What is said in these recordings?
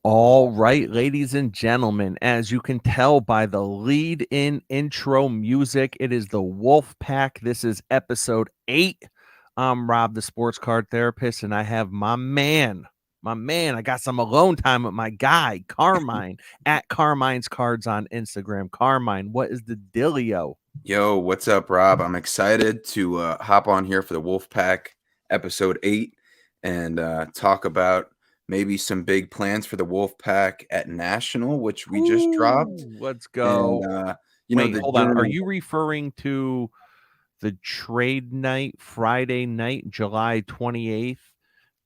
All right, ladies and gentlemen, as you can tell by the lead in intro music, it is the Wolfpack. This is episode 8. I'm Rob, the sports card therapist, and I have I got some alone time with my guy, Carmine, at Carmine's Cards on Instagram. Carmine, what is the dealio? Yo, what's up, Rob? I'm excited to hop on here for the Wolfpack episode 8 and talk about maybe some big plans for the Wolfpack at National, which we just dropped. Let's And, go. Wait, the hold on. Are journey. you referring to the trade night, Friday night, July 28th,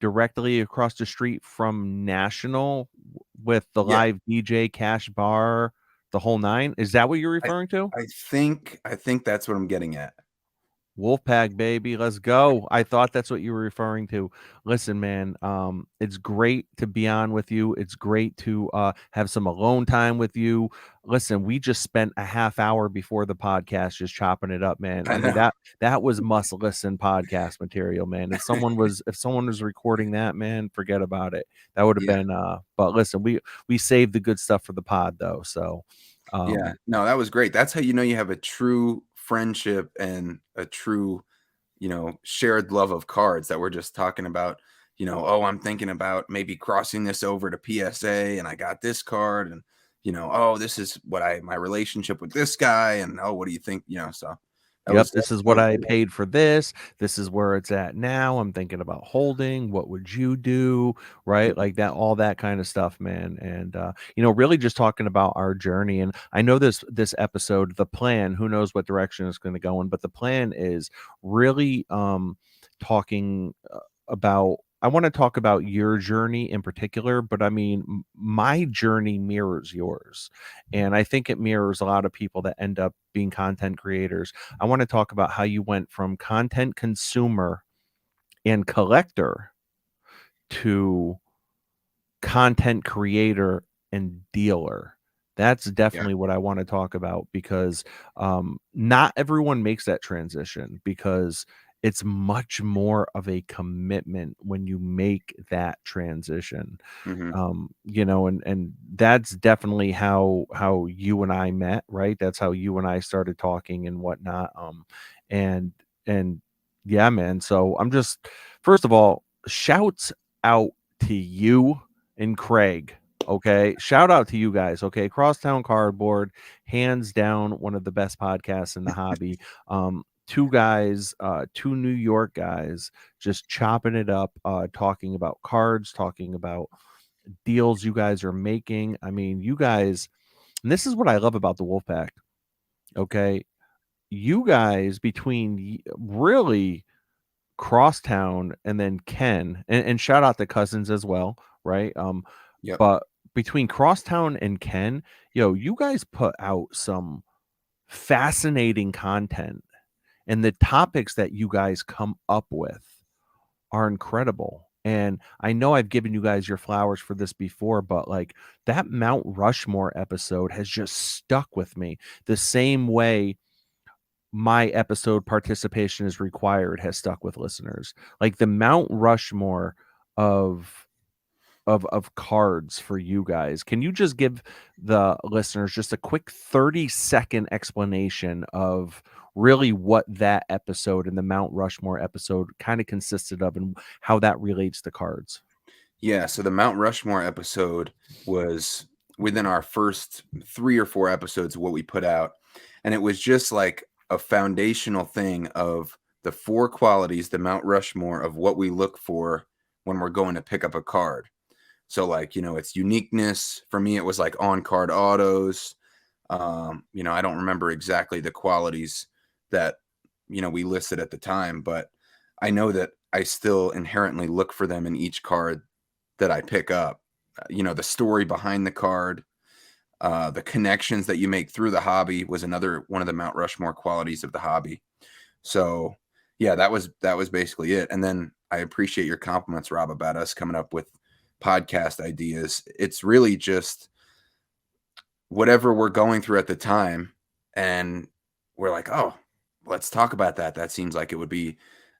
directly across the street from National with the Yeah, live DJ, Cash Bar, the whole nine? Is that what you're I, referring to? I think that's what I'm getting at. Wolfpack, baby, let's go. I thought that's what you were referring to. Listen, man, it's great to be on with you. It's great to have some alone time with you. Listen, we just spent a half hour before the podcast just chopping it up, man. I I mean know. that was must listen podcast material, man. If someone was recording that, man, forget about it. That would have Yeah, been but listen, we saved the good stuff for the pod though. So yeah. No, that was great. That's how you know you have a true friendship and a true shared love of cards that we're just talking about. Oh, I'm thinking about maybe crossing this over to PSA and I got this card and oh, this is what my relationship with this guy and oh, what do you think? So Yep, that this is was what I great. paid for this. This is where it's at now. I'm thinking about holding. What would you do? Right? Mhm. Like that, all that kind of stuff, man. And really just talking about our journey. And I know this episode, the plan, who knows what direction it's going to go in, but the plan is really talking about I want to talk about your journey in particular, but I mean my journey mirrors yours. And I think it mirrors a lot of people that end up being content creators. I want to talk about how you went from content consumer and collector to content creator and dealer. That's Yeah. definitely what I want to talk about because not everyone makes that transition because it's much more of a commitment when you make that transition. Hmm. And that's definitely how you and I met, right? That's how you and I started talking and whatnot. And and yeah, man. So I'm just first of all, shouts out to you and Craig. Okay. Shout out to you guys. Okay. Crosstown Cardboard, hands down, one of the best podcasts in the hobby. Two guys, two New York guys, just chopping it up, talking about cards, talking about deals you guys are making. I mean, you guys, and this is what I love about the Wolfpack. Okay. You guys, between really Crosstown and then Ken, and shout out to Cousins as well, right? Yep. But between Crosstown and Ken, you guys put out some fascinating content, and the topics that you guys come up with are incredible. And I know I've given you guys your flowers for this before, but like that Mount Rushmore episode has just stuck with me the same way my episode participation is required has stuck with listeners. Like the Mount Rushmore of of cards for you guys. Can you just give the listeners just a quick 30-second explanation of really what that episode and the Mount Rushmore episode kind of consisted of and how that relates to cards? Yeah. So the Mount Rushmore episode was within our first 3 or 4 episodes of what we put out. And it was just like a foundational thing of the 4 qualities, the Mount Rushmore of what we look for when we're going to pick up a card. So like, it's uniqueness. For me, it was like on card autos. I don't remember exactly the qualities that, we listed at the time, but I know that I still inherently look for them in each card that I pick up. The story behind the card, the connections that you make through the hobby was another one of the Mount Rushmore qualities of the hobby. So yeah, that was basically it. And then I appreciate your compliments, Rob, about us coming up with podcast ideas. It's really just whatever we're going through at the time, and we're like, "Oh, let's talk about that. That seems like it would be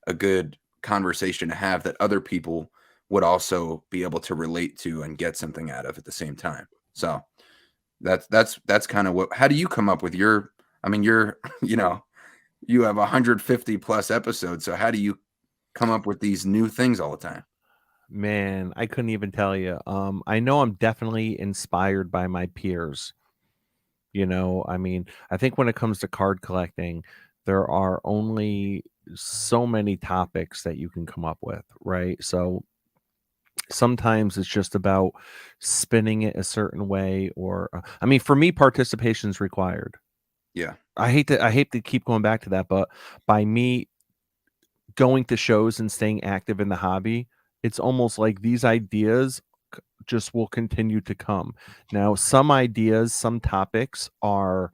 a good conversation to have that other people would also be able to relate to and get something out of at the same time." So, that's kind of what how do you come up with your I mean, you're, you have 150 plus episodes, so how do you come up with these new things all the time? Man, I couldn't even tell you. I know I'm definitely inspired by my peers. I mean, I think when it comes to card collecting, there are only so many topics that you can come up with, right? So sometimes it's just about spinning it a certain way, or I mean, for me, participation is required. Yeah. I hate to keep going back to that, but by me going to shows and staying active in the hobby, it's almost like these ideas just will continue to come. Now, some ideas, some topics are,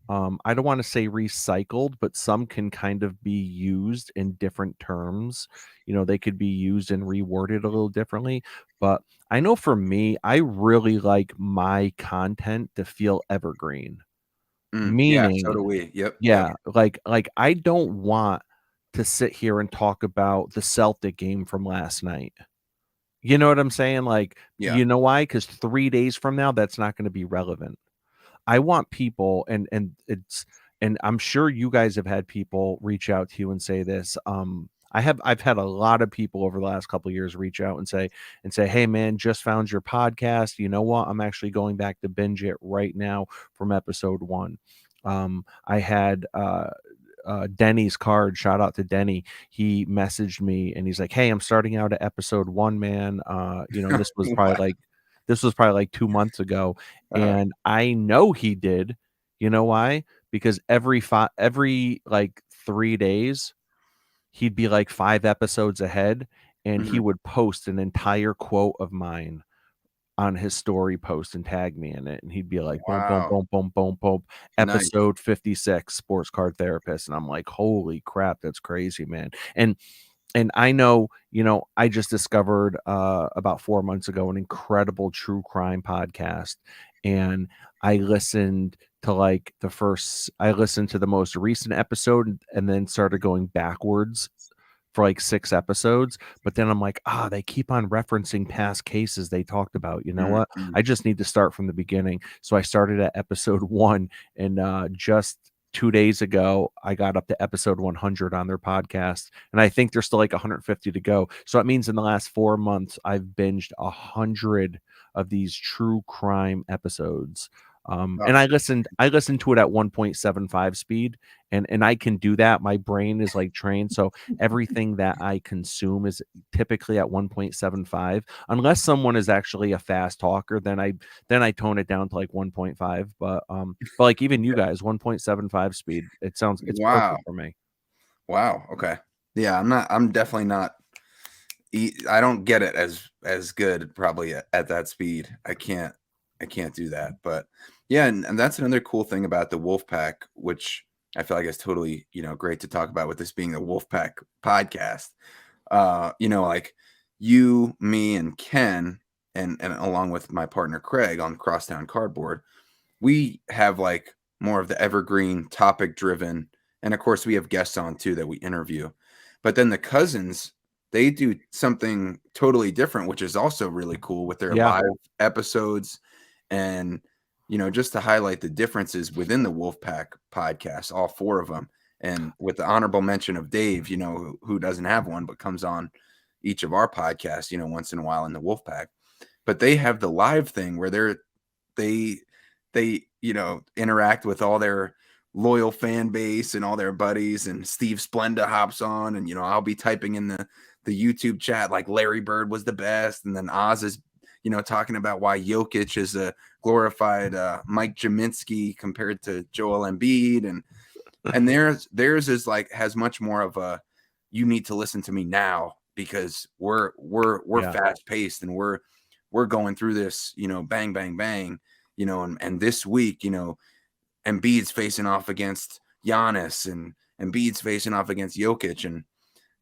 I don't want to say recycled, but some can kind of be used in different terms. They could be used and reworded a little differently. But I know for me, I really like my content to feel evergreen. Yeah, so Meaning, do we. Yep, yep. yeah, like I don't want to sit here and talk about the Celtic game from last night. You know what I'm saying? Like, Yeah. you know why? Because 3 days from now, that's not gonna be relevant. I want people, and I'm sure you guys have had people reach out to you and say this. I've had a lot of people over the last couple of years reach out and say, "Hey man, just found your podcast. You know what? I'm actually going back to binge it right now from episode 1." I had Denny's card. Shout out to Denny. He messaged me and he's like, "Hey, I'm starting out at episode 1, man. Wow. This was probably like 2 months ago." Uh-huh. And I know he did. You know why? Because every like 3 days, he'd be like 5 episodes ahead, and he Mhm. would post an entire quote of mine on his story post and tag me in it, and he'd be like, "Boom, boom, Wow. boom, boom, boom, boom, Nice. episode 56, sports card therapist," and I'm like, "Holy crap, that's crazy, man." And I know, I just discovered, about 4 months ago, an incredible true crime podcast, and I listened I listened to the most recent episode and then started going backwards for like 6 episodes, but then I'm like, they keep on referencing past cases they talked about. You know what? Mhm. I just need to start from the beginning. So I started at episode 1, and, just 2 days ago, I got up to episode 100 on their podcast, and I think there's still like 150 to go. So that means in the last 4 months, I've binged 100 of these true crime episodes. Oh, And I listened to it at 1.75 speed, and I can do that. My brain is like trained. So everything that I consume is typically at 1.75, unless someone is actually a fast talker, then I tone it down to like 1.5. But like even you guys, 1.75 speed, it's wow. perfect for me. Wow, okay. Yeah, I'm definitely not I don't get it as good probably at that speed. I can't do that. But yeah, and that's another cool thing about the Wolfpack, which I feel like is totally, great to talk about with this being a Wolfpack podcast. Like you, me, and Ken, and along with my partner Craig on Crosstown Cardboard, we have like more of the evergreen topic driven, and of course we have guests on too that we interview. But then the cousins, they do something totally different, which is also really cool with their Yeah. live episodes. And just to highlight the differences within the Wolfpack podcast, all four of them, and with the honorable mention of Dave, who doesn't have one but comes on each of our podcasts, once in a while in the Wolfpack. But they have the live thing where they interact with all their loyal fan base and all their buddies, and Steve Splenda hops on, and I'll be typing in the YouTube chat like Larry Bird was the best, and then Oz is talking about why Jokic is a glorified Mike Jaminski compared to Joel Embiid, and theirs is like has much more of a you need to listen to me now because we're Yeah. fast paced, and we're going through this, bang bang bang, and this week, Embiid's facing off against Giannis, and Embiid's facing off against Jokic, and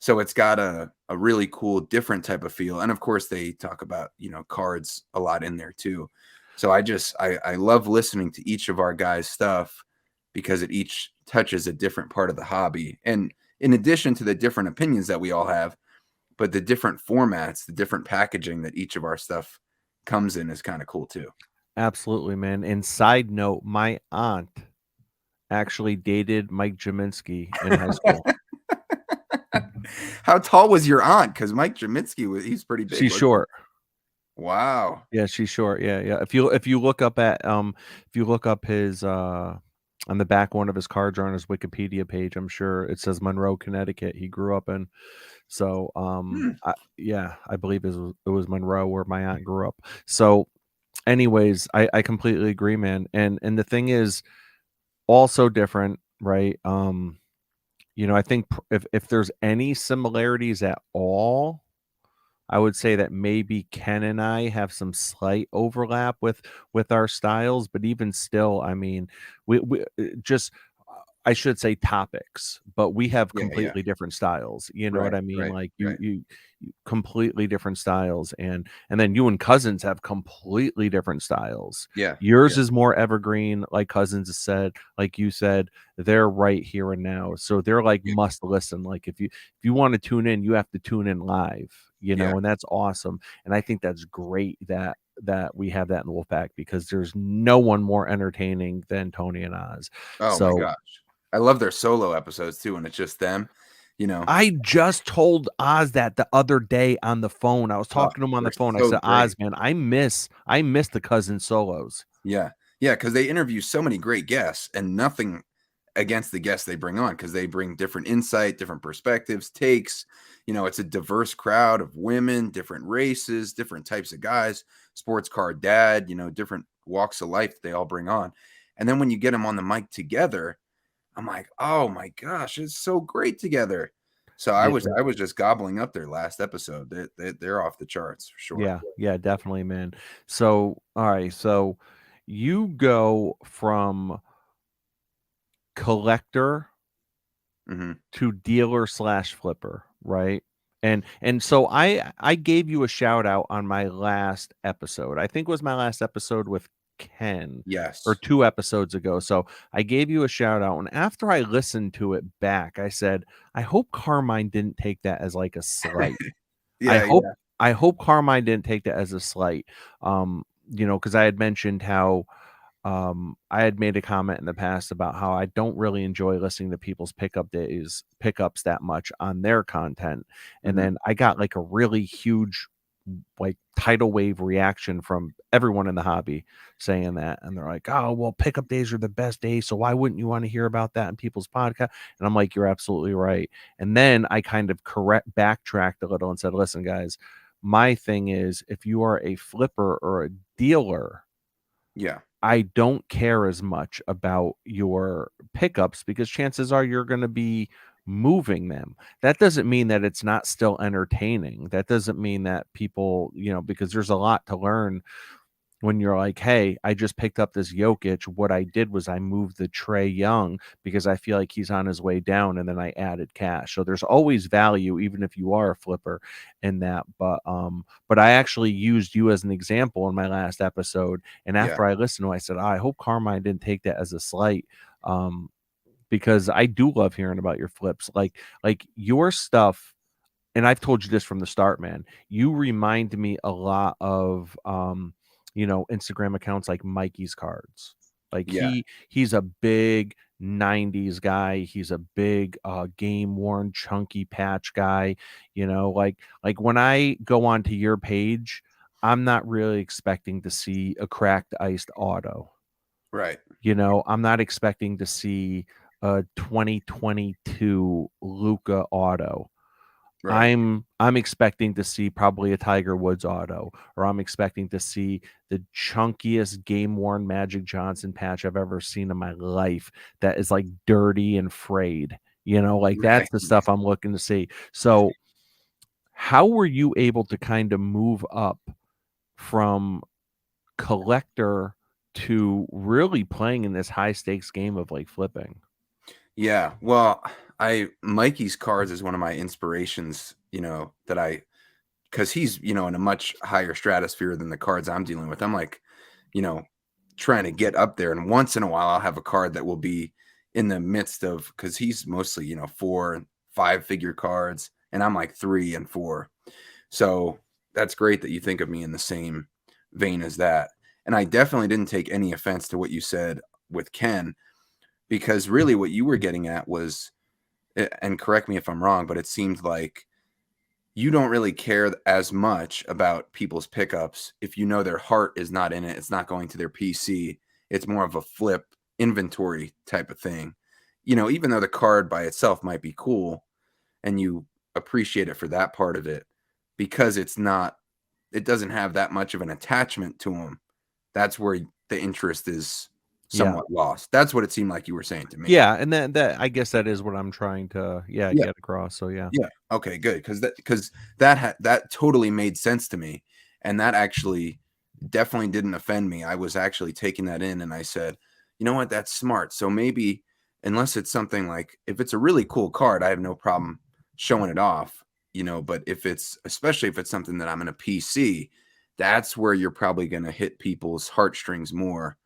So it's got a really cool different type of feel, and of course they talk about, cards a lot in there too. So I love listening to each of our guys' stuff because it each touches a different part of the hobby. And in addition to the different opinions that we all have, but the different formats, the different packaging that each of our stuff comes in is kind of cool too. Absolutely, man. And side note, my aunt actually dated Mike Jaminski in high school. How tall was your aunt? Because Mike Jaminski he's pretty big, She's wasn't he? short. Wow. Yeah, she's short. Yeah, yeah. If you look up at if you look up his on the back one of his cards or on his Wikipedia page, I'm sure it says Monroe, Connecticut. He grew up in. So Hmm. yeah, I believe it was Monroe where my aunt grew up. So anyways, I completely agree, man. And the thing is also different, right? I think if there's any similarities at all, I would say that maybe Ken and I have some slight overlap with our styles, but even still, I mean, we just I should say topics, but we have Yeah, yeah. completely different styles. You know what Right, I mean? right, Like right. you completely different styles, and then you and Cousins have completely different styles. Yeah, Yours yeah, is more evergreen, like Cousins has said, like you said, they're right here and now. So they're like yeah, must listen. Like if you want to tune in, you have to tune in live, yeah. and that's awesome. And I think that's great that we have that in Wolfpack because there's no one more entertaining than Tony and Oz. Oh my So gosh. I love their solo episodes too, when it's just them, you know? I just told Oz that the other day on the phone. I was Oh, talking to him on the they're phone. I so said, great. "Oz, man, I miss the cousin solos." Yeah. Yeah, because they interview so many great guests, and nothing against the guests they bring on, because they bring different insight, different perspectives, takes. It's a diverse crowd of women, different races, different types of guys, sports car dad, different walks of life they all bring on. And then when you get them on the mic together, I'm like, "Oh my gosh, it's so great together." So I Yeah, was I was just gobbling up their last episode. They're off the charts for sure. yeah, yeah, definitely, man. So, all right, so you go from collector Mhm. to dealer slash flipper, right? And so I gave you a shout out on my last episode. I think it was my last episode with Ken or Yes. 2 episodes ago. So I gave you a shout out, and after I listened to it back, I said, I hope Carmine didn't take that as like a slight. I Yeah, hope yeah, I hope Carmine didn't take that as a slight. Because I had mentioned how I had made a comment in the past about how I don't really enjoy listening to people's pickups that much on their content. And mhm. then I got like a really huge like tidal wave reaction from everyone in the hobby saying that. And they're like, "Oh, well, pickup days are the best days. So why wouldn't you want to hear about that in people's podcast?" And I'm like, "You're absolutely right." And then I kind of backtracked a little and said, "Listen, guys, my thing is if you are a flipper or a dealer, Yeah, I don't care as much about your pickups because chances are you're gonna be moving them. That doesn't mean that it's not still entertaining. That doesn't mean that people, because there's a lot to learn when you're like, "Hey, I just picked up this Jokic. What I did was I moved the Trey Young because I feel like he's on his way down, and then I added cash." So there's always value, even if you are a flipper in that. But I actually used you as an example in my last episode, and yeah, after I listened to it, I said, I hope Carmine didn't take that as a slight. Um, because I do love hearing about your flips. Like your stuff, and I've told you this from the start, man. You remind me a lot of Instagram accounts like Mikey's Cards. Like yeah, he's a big 90s guy. He's a big game worn chunky patch guy, like when I go onto your page, I'm not really expecting to see a cracked iced auto. right, I'm not expecting to see a 2022 Luca auto. right, I'm expecting to see probably a Tiger Woods auto, or I'm expecting to see the chunkiest game worn Magic Johnson patch I've ever seen in my life that is like dirty and frayed. Like right. that's the stuff I'm looking to see. So, how were you able to kind of move up from collector to really playing in this high stakes game of like flipping? Yeah, well, Mikey's cards is one of my inspirations, that because he's, in a much higher stratosphere than the cards I'm dealing with. I'm like, you know, trying to get up there. And once in a while, I'll have a card that will be in the midst of, because he's mostly, 4 and 5 figure cards, and I'm like 3 and 4. So that's great that you think of me in the same vein as that. And I definitely didn't take any offense to what you said with Ken, because really what you were getting at was, and correct me if I'm wrong, but it seemed like you don't really care as much about people's pickups if you know their heart is not in it. It's not going to their PC. It's more of a flip inventory type of thing. Even though the card by itself might be cool and you appreciate it for that part of it, because it doesn't have that much of an attachment to them. That's where the interest is Yeah. somewhat lost. That's what it seemed like you were saying to me. Yeah, and that I guess that is what I'm trying to, yeah, Yeah. get across, so yeah. Yeah. Okay, good. Because that totally made sense to me, and that actually definitely didn't offend me. I was actually taking that in, and I said, "You know what? That's smart." So maybe, unless it's something like, if it's a really cool card, I have no problem showing it off. But especially if it's something that I'm in a PC, that's where you're probably going to hit people's heartstrings more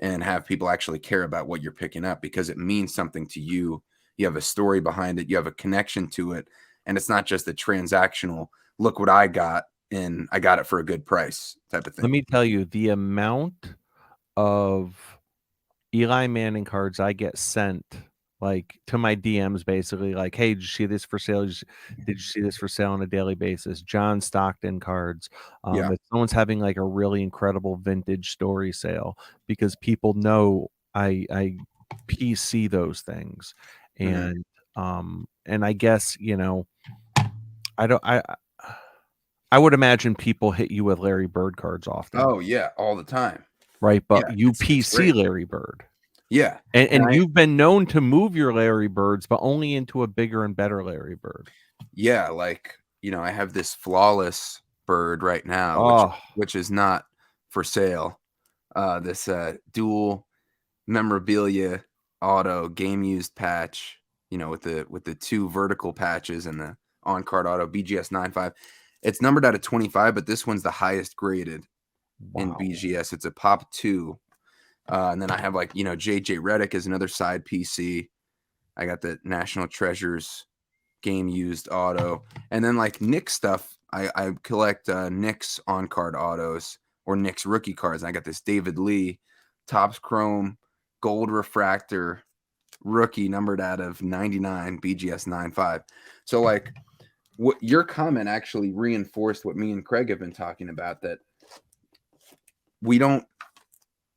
and have people actually care about what you're picking up, because it means something to you. You have a story behind it, you have a connection to it, and it's not just a transactional, look what I got and I got it for a good price type of Let thing. me tell you, the amount of Eli Manning cards I get sent, like, to my DMs basically, like, "Hey, did you see this for sale? Did you see this for sale on a daily basis?" John Stockton cards. Yeah. If someone's having, like, a really incredible vintage story sale, because people know I PC those things, Hmm. and I guess, I don't I would imagine people hit you with Larry Bird cards often, Oh yeah, all the time. right? But Yeah, you it's PC great. Larry Bird. Yeah. And And I you've been known to move your Larry Birds, but only into a bigger and better Larry Bird. Yeah, like, I have this flawless bird right now, which Oh, which is not for sale. This dual memorabilia auto game used patch, with the two vertical patches and the on card auto BGS 95. It's numbered out of 25, but this one's the highest graded in wow. BGS. It's a pop 2. And then I have, like, JJ Redick is another side PC. I got the National Treasures game used auto. And then, like, Nick stuff, I collect Nick's on card autos or Nick's rookie cards. I got this David Lee Topps Chrome gold refractor rookie numbered out of 99 BGS 95. So, like, what your comment actually reinforced what me and Craig have been talking about, that we don't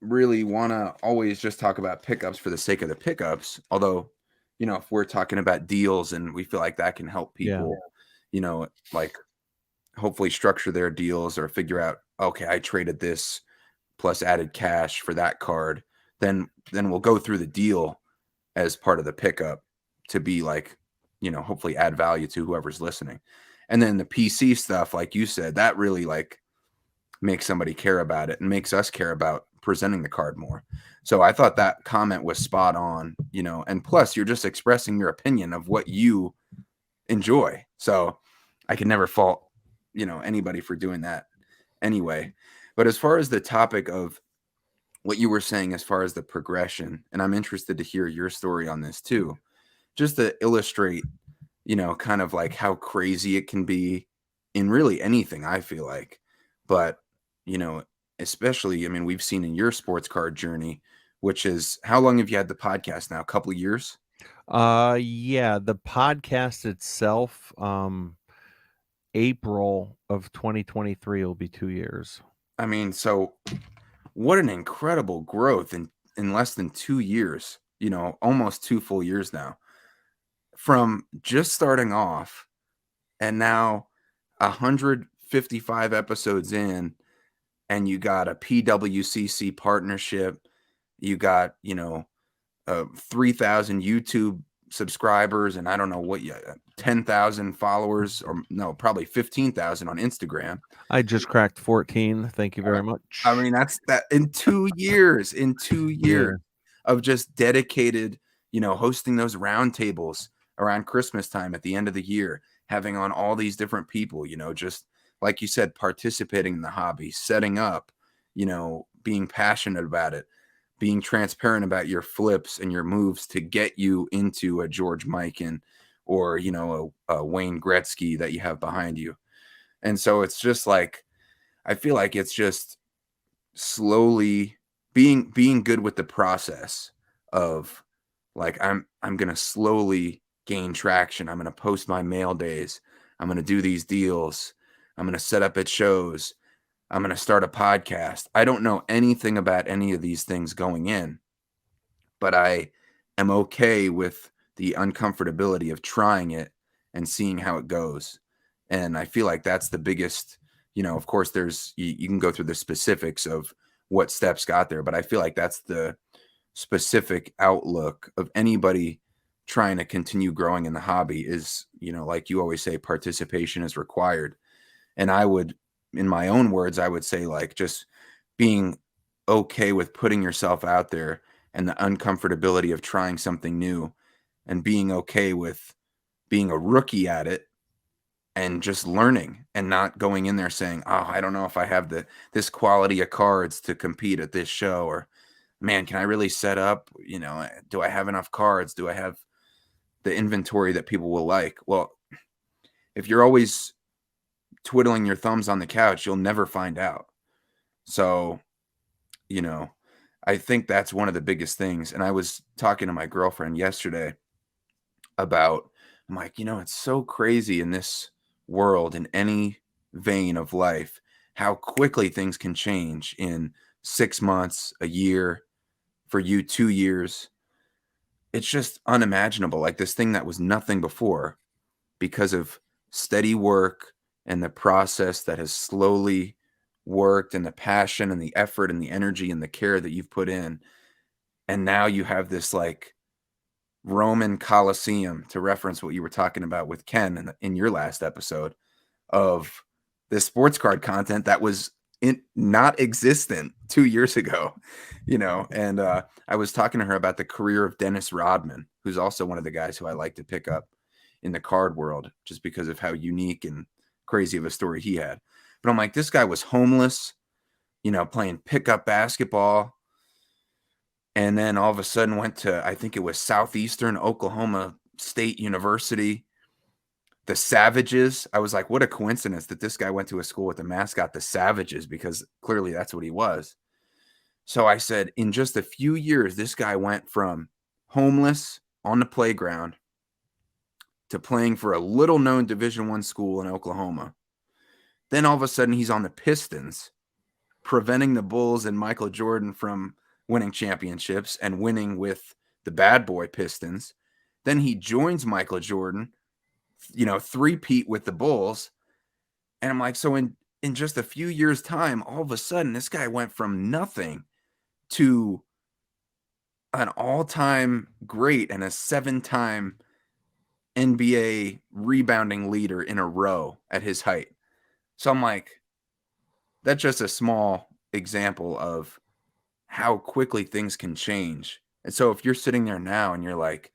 really want to always just talk about pickups for the sake of the pickups. Although, if we're talking about deals and we feel like that can help Yeah. people, like, hopefully structure their deals or figure out, okay, I traded this plus added cash for that card, then we'll go through the deal as part of the pickup to be like, hopefully add value to whoever's listening. And then the PC stuff, like you said, that really, like, makes somebody care about it and makes us care about presenting the card more. So I thought that comment was spot on, and plus you're just expressing your opinion of what you enjoy. So I can never fault, anybody for doing that anyway. But as far as the topic of what you were saying, as far as the progression, and I'm interested to hear your story on this too, just to illustrate, kind of like how crazy it can be in really anything, I feel like. But, you know, especially, I mean, we've seen in your sports card journey, which is, how long have you had the podcast now? A couple of years? Yeah, the podcast itself, April of 2023 will be 2 years. I mean, so what an incredible growth in less than 2 years, almost 2 full years now, from just starting off, and now 155 episodes in, and you got a PWCC partnership, you got, 3,000 YouTube subscribers, and I don't know what, 10,000 followers, or no, probably 15,000 on Instagram. I just cracked 14, thank you Uh, very I much. mean, that's that in 2 years Yeah. of just dedicated, hosting those roundtables. around Christmas time at the end of the year, having on all these different people, just like you said, participating in the hobby, setting up, being passionate about it, being transparent about your flips and your moves to get you into a George Mikan or, a Wayne Gretzky that you have behind you. And so it's just like, I feel like it's just slowly being good with the process of like I'm going to slowly gain traction. I'm going to post my mail days. I'm going to do these deals. I'm going to set up at shows. I'm going to start a podcast. I don't know anything about any of these things going in, but I am okay with the uncomfortability of trying it and seeing how it goes. And I feel like that's the biggest, of course there's you can go through the specifics of what steps got there, but I feel like that's the specific outlook of anybody trying to continue growing in the hobby is, like you always say, participation is required. And I would, in my own words, I would say like just being okay with putting yourself out there and the uncomfortability of trying something new and being okay with being a rookie at it and just learning and not going in there saying, "Oh, I don't know if I have this quality of cards to compete at this show," or, "Man, can I really set up? Do I have enough cards? Do I have the inventory that people will like?" Well, if you're always twiddling your thumbs on the couch, you'll never find out. So, you know, I think that's one of the biggest things. And I was talking to my girlfriend yesterday about, I'm like, it's so crazy in this world, in any vein of life, how quickly things can change in 6 months, a year, for you, 2 years. It's just unimaginable. Like this thing that was nothing before, because of steady work and the process that has slowly worked and the passion and the effort and the energy and the care that you've put in. And now you have this like Roman Colosseum, to reference what you were talking about with Ken in your last episode, of this sports card content that was not existent 2 years ago, and I was talking to her about the career of Dennis Rodman, who's also one of the guys who I like to pick up in the card world just because of how unique and crazy of a story he had. But I'm like, this guy was homeless, playing pickup basketball, and then all of a sudden went to, I think it was Southeastern Oklahoma State University, the Savages. I was like, what a coincidence that this guy went to a school with the mascot, the Savages, because clearly that's what he was. So I said, in just a few years, this guy went from homeless on the playground to playing for a little known Division I school in Oklahoma. Then all of a sudden he's on the Pistons, preventing the Bulls and Michael Jordan from winning championships and winning with the bad boy Pistons. Then he joins Michael Jordan, three-peat with the Bulls. And I'm like, so in just a few years' time, all of a sudden, this guy went from nothing to an all-time great and a 7-time NBA rebounding leader in a row at his height. So I'm like, that's just a small example of how quickly things can change. And so if you're sitting there now and you're like,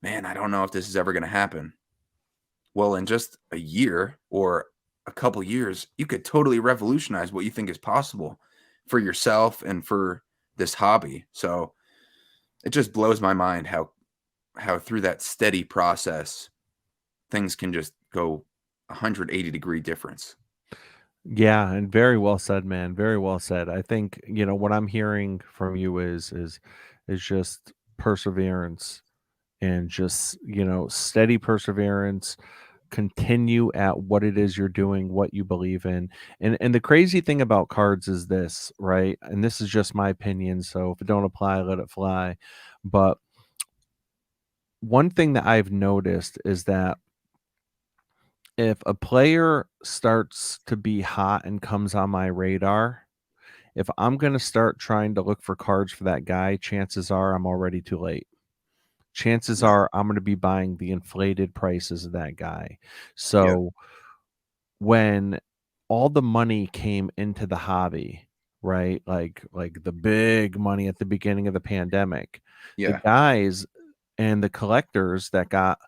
man, I don't know if this is ever going to happen. Well, in just a year or a couple years, you could totally revolutionize what you think is possible for yourself and for this hobby. So it just blows my mind how through that steady process, things can just go 180-degree difference. Yeah, and very well said, man. Very well said. I think, what I'm hearing from you is just perseverance and just, steady perseverance, continue at what it is you're doing, what you believe in. And the crazy thing about cards is this, right? And this is just my opinion, so if it don't apply, let it fly. But one thing that I've noticed is that if a player starts to be hot and comes on my radar, if I'm going to start trying to look for cards for that guy, chances are I'm already too late. Chances Yeah. are I'm going to be buying the inflated prices of that guy. Yeah. So when all the money came into the hobby, right? Like the big money at the beginning of the pandemic, the Yeah. guys and the collectors that got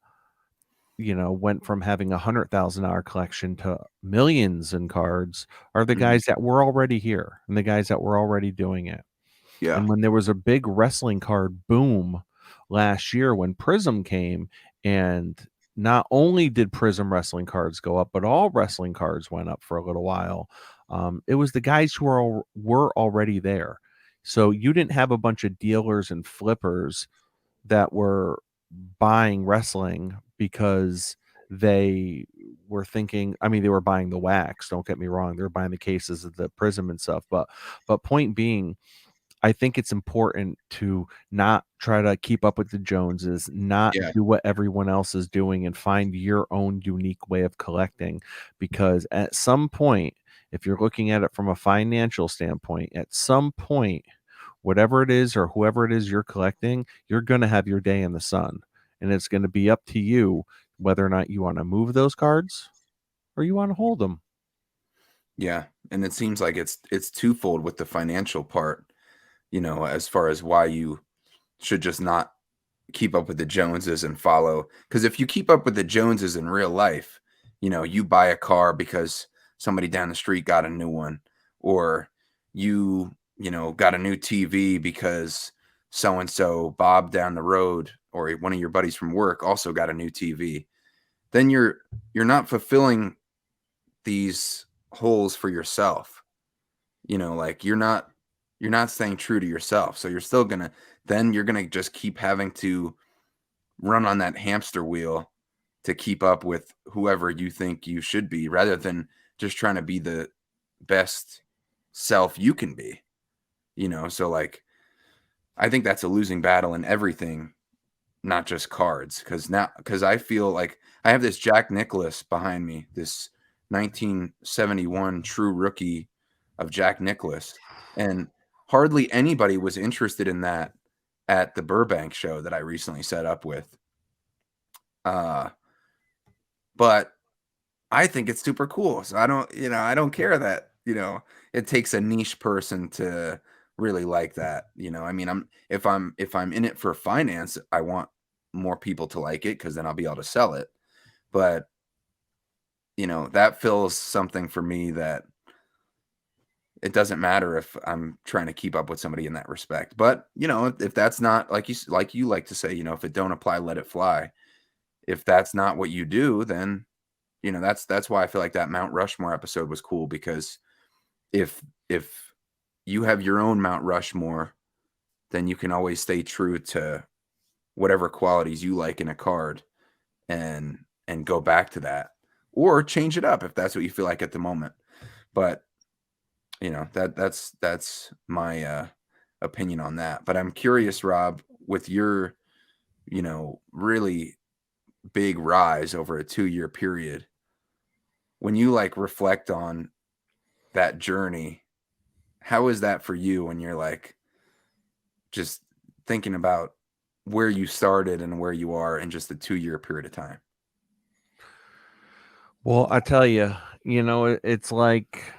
went from having $100,000 collection to millions in cards are the Mhm. guys that were already here and the guys that were already doing it. Yeah. And when there was a big wrestling card boom last year when Prism came, and not only did Prism wrestling cards go up, but all wrestling cards went up for a little while. It was the guys who were already there. So you didn't have a bunch of dealers and flippers that were buying wrestling because they were thinking, I mean, they were buying the wax, don't get me wrong, they're buying the cases of the Prism and stuff, but point being, I think it's important to not try to keep up with the Joneses, not Yeah. do what everyone else is doing, and find your own unique way of collecting. Because at some point, if you're looking at it from a financial standpoint, at some point, whatever it is or whoever it is you're collecting, you're going to have your day in the sun. And it's going to be up to you whether or not you want to move those cards or you want to hold them. Yeah, and it seems like it's twofold with the financial part, as far as why you should just not keep up with the Joneses and follow. Because if you keep up with the Joneses in real life, you buy a car because somebody down the street got a new one, or got a new TV because so and so Bob down the road or one of your buddies from work also got a new TV. Then you're not fulfilling these holes for yourself. Like you're not staying true to yourself. So you're gonna just keep having to run on that hamster wheel to keep up with whoever you think you should be, rather than just trying to be the best self you can be. So like I think that's a losing battle in everything, not just cards. Because I feel like I have this Jack Nicklaus behind me, this 1971 true rookie of Jack Nicklaus, and hardly anybody was interested in that at the Burbank show that I recently set up with. Uh, but I think it's super cool. So I don't care that, it takes a niche person to really like that. I mean, if I'm in it for finance, I want more people to like it because then I'll be able to sell it. But, that fills something for me that it doesn't matter if I'm trying to keep up with somebody in that respect. But, if that's not like you like to say, if it don't apply, let it fly. If that's not what you do, then that's why I feel like that Mount Rushmore episode was cool, because if you have your own Mount Rushmore, then you can always stay true to whatever qualities you like in a card, and go back to that, or change it up if that's what you feel like at the moment. But that's my opinion on that. But I'm curious, Rob, with your really big rise over a 2-year period, when you like reflect on that journey, how is that for you when you're like just thinking about where you started and where you are in just a 2-year period of time? Well, I tell you, it's like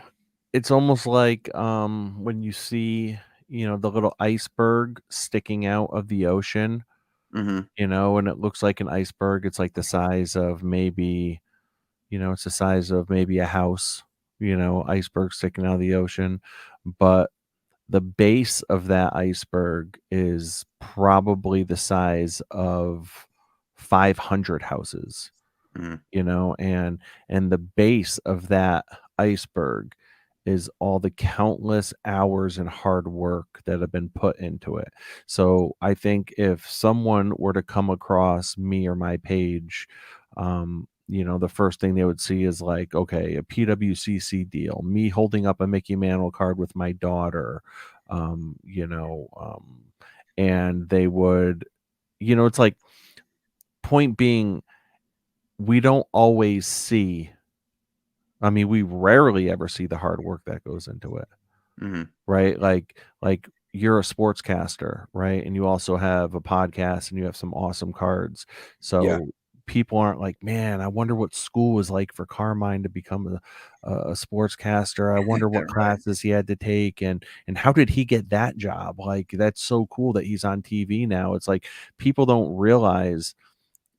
it's almost like when you see, the little iceberg sticking out of the ocean, Mhm. and it looks like an iceberg. It's like the size of maybe, it's the size of maybe a house, iceberg sticking out of the ocean. But the base of that iceberg is probably the size of 500 houses. Mhm. And the base of that iceberg is all the countless hours and hard work that have been put into it. So I think if someone were to come across me or my page, the first thing they would see is like, okay, a PWCC deal, me holding up a Mickey Mantle card with my daughter, um, you know, um, and they would, it's like, point being, we don't always see, I mean, we rarely ever see the hard work that goes into it, Mhm. right? Like you're a sportscaster, right? And you also have a podcast and you have some awesome cards. Yeah. So people aren't like, man, I wonder what school was like for Carmine to become a sportscaster. I wonder what Right. classes he had to take, and how did he get that job? Like, that's so cool that he's on TV now. It's like people don't realize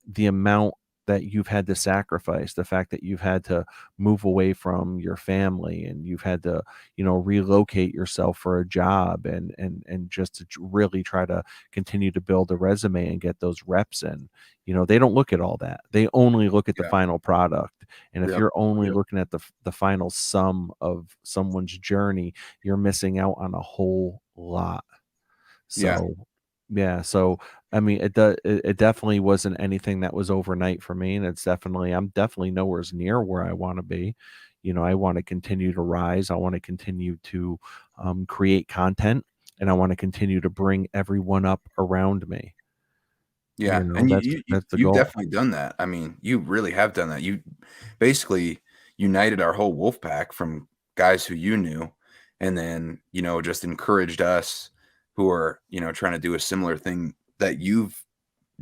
the amount that you've had to sacrifice, the fact that you've had to move away from your family, and you've had to, relocate yourself for a job, and just to really try to continue to build a resume and get those reps in. They don't look at all that. They only look at the Yeah. final product. And if Yep. you're only looking at the final sum of someone's journey, you're missing out on a whole lot. Yeah. So, yeah, so I mean, it definitely wasn't anything that was overnight for me, and I'm definitely nowhere near where I want to be. I want to continue to rise. I want to continue to create content, and I want to continue to bring everyone up around me. Yeah, and That's that's the you've goal. definitely done that. I mean, you really have done that. You basically united our whole wolf pack from guys who you knew, and then, just encouraged us who are, trying to do a similar thing that you've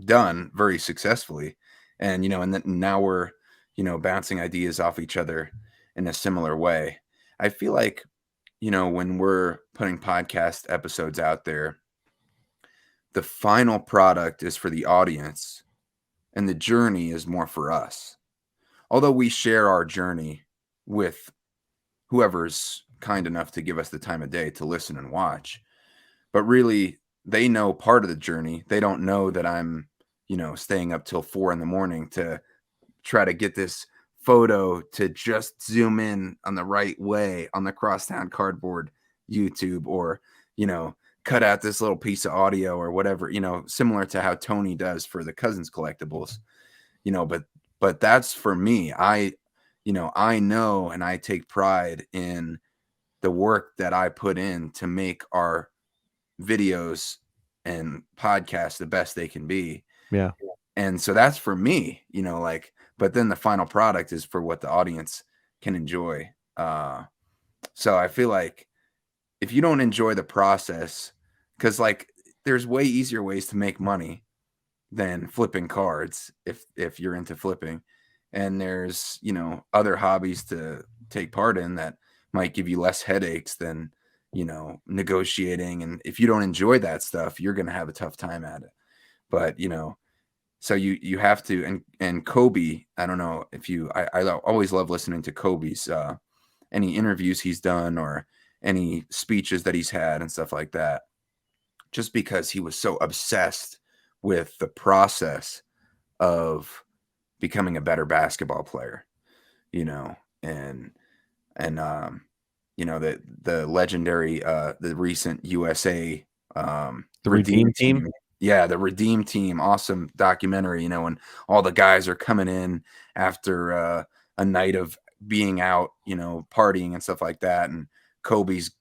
done very successfully. And, and then now we're, bouncing ideas off each other in a similar way. I feel like, when we're putting podcast episodes out there, the final product is for the audience and the journey is more for us. Although we share our journey with whoever's kind enough to give us the time of day to listen and watch, but really they know part of the journey. They don't know that I'm, staying up till 4 in the morning to try to get this photo to just zoom in on the right way on the crosstown cardboard YouTube, or, you know, cut out this little piece of audio or whatever, similar to how Tony does for the Cousins collectibles, but that's for me. I know and I take pride in the work that I put in to make our videos and podcasts the best they can be. Yeah. And so that's for me, like, but then the final product is for what the audience can enjoy. So I feel like if you don't enjoy the process, because like there's way easier ways to make money than flipping cards if you're into flipping. And there's, other hobbies to take part in that might give you less headaches than, negotiating. And if you don't enjoy that stuff, you're going to have a tough time at it. But, so you have to, and Kobe, I don't know if I always love listening to Kobe's any interviews he's done or any speeches that he's had and stuff like that, just because he was so obsessed with the process of becoming a better basketball player, and the legendary the recent USA The Redeem Redeem Team? Team. Yeah, the Redeem Team, awesome documentary, and all the guys are coming in after a night of being out, partying and stuff like that, and Kobe's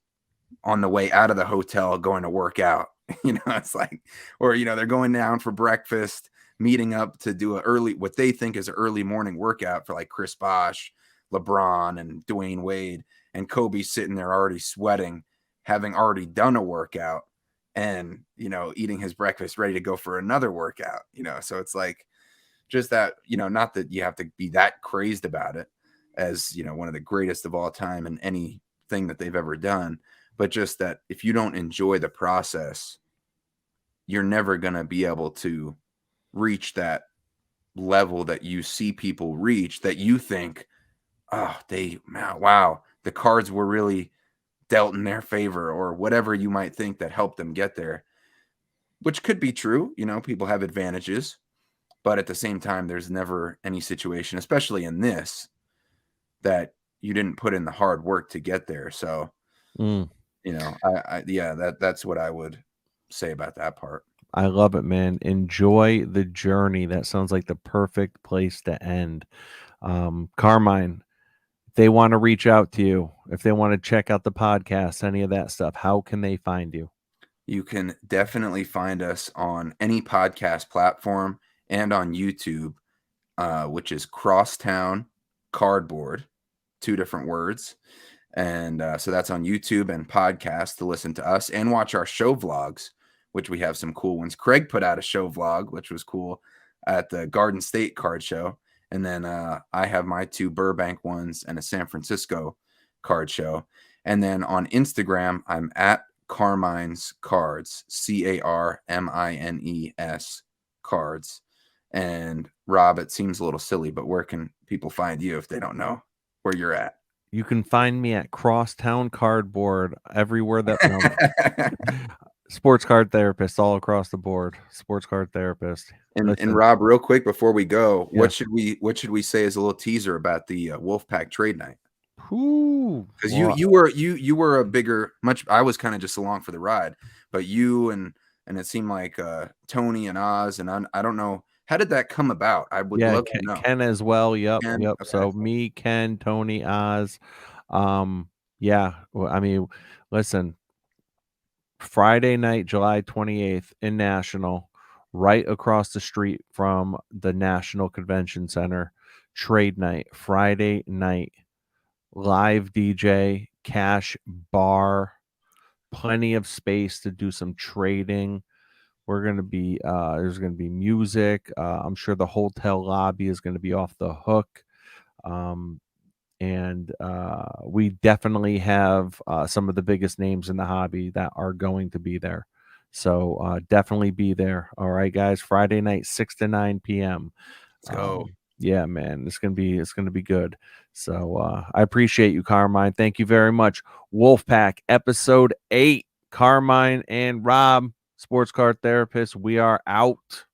on the way out of the hotel going to work out. It's like, or they're going down for breakfast, meeting up to do what they think is an early morning workout for like Chris Bosh, LeBron, and Dwayne Wade, and Kobe's sitting there already sweating, having already done a workout, and eating his breakfast, ready to go for another workout. So it's like, just that, not that you have to be that crazed about it as one of the greatest of all time in anything that they've ever done, but just that if you don't enjoy the process, you're never going to be able to reach that level that you see people reach, that you think, oh, wow, the cards were really dealt in their favor, or whatever you might think that helped them get there, which could be true. People have advantages, but at the same time, there's never any situation, especially in this, that you didn't put in the hard work to get there. So, Mm. yeah, that's what I would say about that part. I love it, man. Enjoy the journey. That sounds like the perfect place to end. Carmine, if they want to reach out to you, if they want to check out the podcast, any of that stuff, how can they find you? You can definitely find us on any podcast platform and on YouTube, which is Crosstown Cardboard, two different words. And so that's on YouTube and podcast to listen to us and watch our show vlogs, which we have some cool ones. Craig put out a show vlog, which was cool, at the Garden State card show. And then I have my two Burbank ones and a San Francisco card show. And then on Instagram, I'm at Carmine's Cards, Carmines Cards. And Rob, it seems a little silly, but where can people find you if they don't know where you're at? You can find me at Crosstown Cardboard everywhere that no, sports card therapist all across the board. Sports card therapist. And Listen, Rob, real quick before we go, yeah. what should we say as a little teaser about the Wolfpack trade night? Whoo. Because Well, you were a bigger much. I was kind of just along for the ride, but you and it seemed like Tony and Oz and I don't know, how did that come about? I would yeah, love to know. Ken as well. Yep, Ken, yep. okay, So me, Ken, Tony, Oz. Yeah. Well, I mean, listen, Friday night, July 28th in National, right across the street from the National Convention Center. Trade night, Friday night, live DJ, cash bar, plenty of space to do some trading. We're going to be, there's going to be music. I'm sure the hotel lobby is going to be off the hook. Um, and we definitely have some of the biggest names in the hobby that are going to be there. So definitely be there. All right, guys. Friday night, 6 to 9 p.m. let's go. Yeah, man, it's gonna be good. So I appreciate you, Carmine. Thank you very much. Wolfpack episode 8. Carmine and Rob, sports card therapist. We are out.